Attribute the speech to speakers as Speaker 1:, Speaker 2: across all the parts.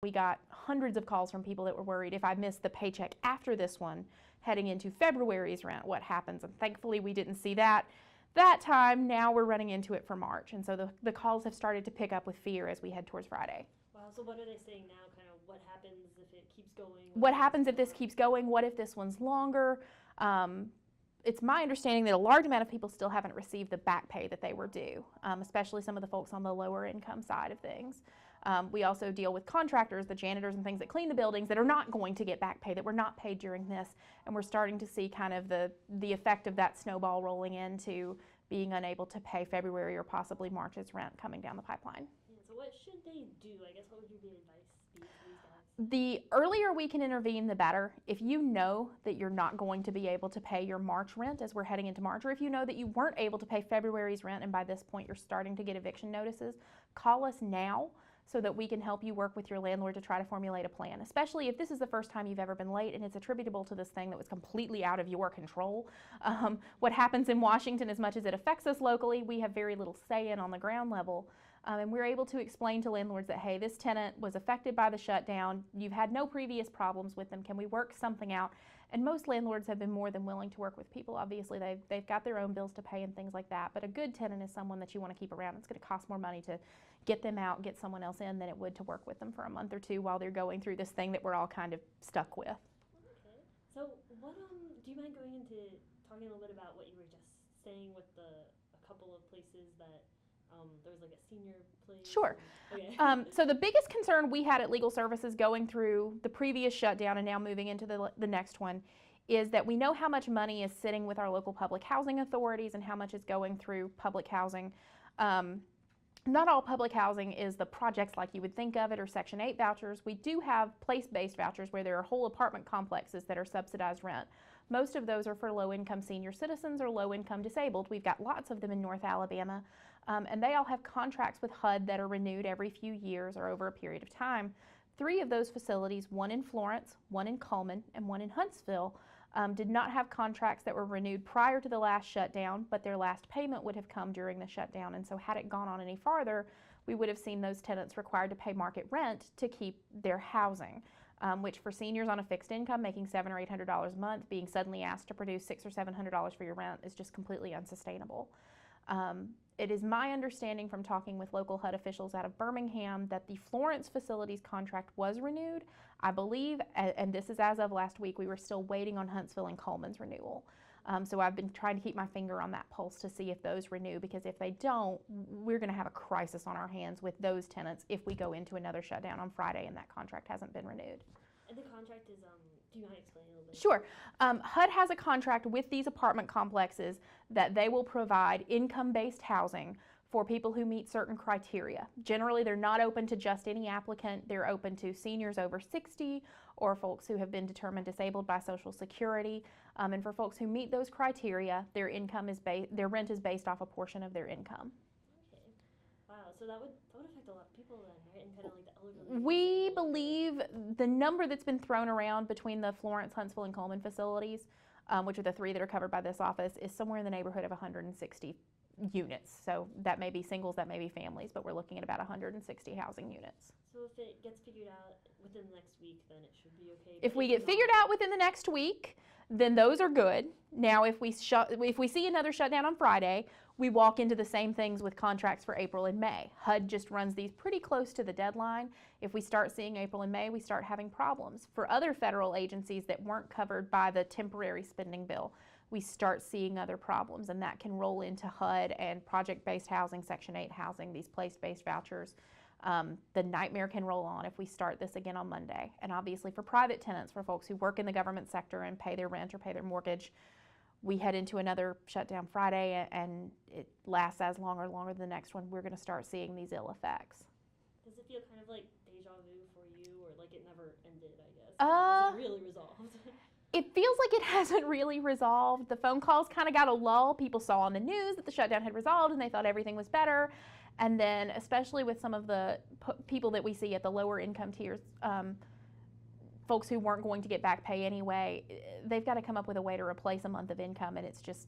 Speaker 1: We got hundreds of calls from people that were worried, if I missed the paycheck after this one, heading into February's rent, what happens? And thankfully we didn't see that time. Now we're running into it for March. And so the calls have started to pick up with fear as we head towards Friday.
Speaker 2: Wow, so what are they saying now? Kind of what happens if it keeps going?
Speaker 1: What happens if this keeps going? What if this one's longer? It's my understanding that a large amount of people still haven't received the back pay that they were due, especially some of the folks on the lower income side of things. We also deal with contractors, the janitors and things that clean the buildings that are not going to get back pay, that were not paid during this, and we're starting to see kind of the effect of that snowball rolling into being unable to pay February or possibly March's rent coming down the pipeline.
Speaker 2: Yeah, so what should they do? I guess what would your advice be to these guys?
Speaker 1: The earlier we can intervene, the better. If you know that you're not going to be able to pay your March rent as we're heading into March, or if you know that you weren't able to pay February's rent and by this point you're starting to get eviction notices, call us now so that we can help you work with your landlord to try to formulate a plan, especially if this is the first time you've ever been late and it's attributable to this thing that was completely out of your control. What happens in Washington, as much as it affects us locally, we have very little say in on the ground level. And we're able to explain to landlords that, hey, this tenant was affected by the shutdown. You've had no previous problems with them. Can we work something out? And most landlords have been more than willing to work with people. Obviously, they've got their own bills to pay and things like that. But a good tenant is someone that you want to keep around. It's going to cost more money to get them out, get someone else in than it would to work with them for a month or two while they're going through this thing that we're all kind of stuck with.
Speaker 2: Okay. So what do you mind going into talking a little bit about what you were just saying with a couple of places that there was like a senior place?
Speaker 1: Sure.
Speaker 2: Okay.
Speaker 1: So the biggest concern we had at Legal Services going through the previous shutdown and now moving into the next one is that we know how much money is sitting with our local public housing authorities and how much is going through public housing. Not all public housing is the projects like you would think of it or Section 8 vouchers. We do have place-based vouchers where there are whole apartment complexes that are subsidized rent. Most of those are for low-income senior citizens or low-income disabled. We've got lots of them in North Alabama, and they all have contracts with HUD that are renewed every few years or over a period of time. 3 of those facilities, one in Florence, one in Cullman, and one in Huntsville, did not have contracts that were renewed prior to the last shutdown, but their last payment would have come during the shutdown. And so had it gone on any farther, we would have seen those tenants required to pay market rent to keep their housing, which for seniors on a fixed income making $700 or $800 a month, being suddenly asked to produce $600 or $700 for your rent is just completely unsustainable. It is my understanding from talking with local HUD officials out of Birmingham that the Florence facilities contract was renewed. I believe, and this is as of last week, we were still waiting on Huntsville and Cullman's renewal. So I've been trying to keep my finger on that pulse to see if those renew, because if they don't, we're going to have a crisis on our hands with those tenants if we go into another shutdown on Friday and that contract hasn't been renewed.
Speaker 2: And the contract is, do you mind explaining a little bit?
Speaker 1: Sure. HUD has a contract with these apartment complexes that they will provide income-based housing for people who meet certain criteria. Generally, they're not open to just any applicant. They're open to seniors over 60 or folks who have been determined disabled by Social Security. And for folks who meet those criteria, their rent is based off a portion of their income.
Speaker 2: Okay. Wow. So that would affect a lot of people then, right? And kind of like the elderly.
Speaker 1: We believe the number that's been thrown around between the Florence, Huntsville, and Cullman facilities, which are the 3 that are covered by this office, is somewhere in the neighborhood of 160 units. So that may be singles, that may be families, but we're looking at about 160 housing units.
Speaker 2: So if it gets figured out within the next week, then it should be okay.
Speaker 1: If we get figured out within the next week, then those are good. Now, if we see another shutdown on Friday, we walk into the same things with contracts for April and May. HUD just runs these pretty close to the deadline. If we start seeing April and May, we start having problems. For other federal agencies that weren't covered by the temporary spending bill, we start seeing other problems, and that can roll into HUD and project-based housing, Section 8 housing, these place-based vouchers. The nightmare can roll on if we start this again on Monday. And obviously for private tenants, for folks who work in the government sector and pay their rent or pay their mortgage, we head into another shutdown Friday and it lasts as long or longer than the next one. We're going to start seeing these ill effects.
Speaker 2: Does it feel kind of like deja vu for you, or like it never ended, I guess? Is it really resolved?
Speaker 1: It feels like it hasn't really resolved. The phone calls kind of got a lull. People saw on the news that the shutdown had resolved and they thought everything was better. And then especially with some of the people that we see at the lower income tiers, folks who weren't going to get back pay anyway, they've got to come up with a way to replace a month of income, and it's just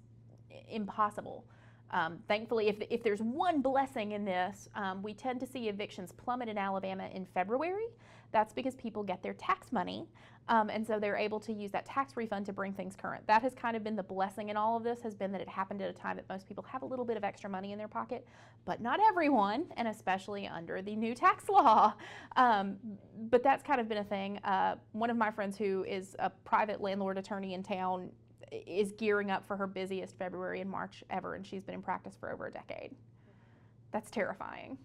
Speaker 1: impossible Thankfully, if there's one blessing in this, we tend to see evictions plummet in Alabama in February. That's because people get their tax money, and so they're able to use that tax refund to bring things current. That has kind of been the blessing in all of this, has been that it happened at a time that most people have a little bit of extra money in their pocket, but not everyone, and especially under the new tax law. But that's kind of been a thing. One of my friends who is a private landlord attorney in town is gearing up for her busiest February and March ever, and she's been in practice for over a decade. That's terrifying.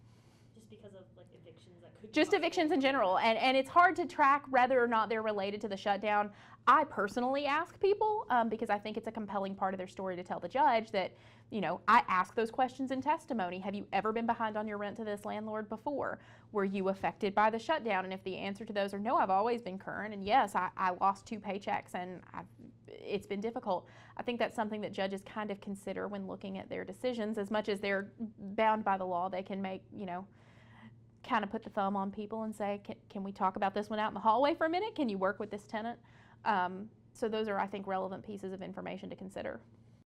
Speaker 2: Just because of like evictions that could
Speaker 1: Just evictions in general, and it's hard to track whether or not they're related to the shutdown. I personally ask people because I think it's a compelling part of their story to tell the judge that, you know, I ask those questions in testimony. Have you ever been behind on your rent to this landlord before? Were you affected by the shutdown? And if the answer to those are no, I've always been current, and yes, I lost 2 paychecks and it's been difficult. I think that's something that judges kind of consider when looking at their decisions. As much as they're bound by the law, they can make, you know, kind of put the thumb on people and say, can we talk about this one out in the hallway for a minute? Can you work with this tenant? So those are, I think, relevant pieces of information to consider.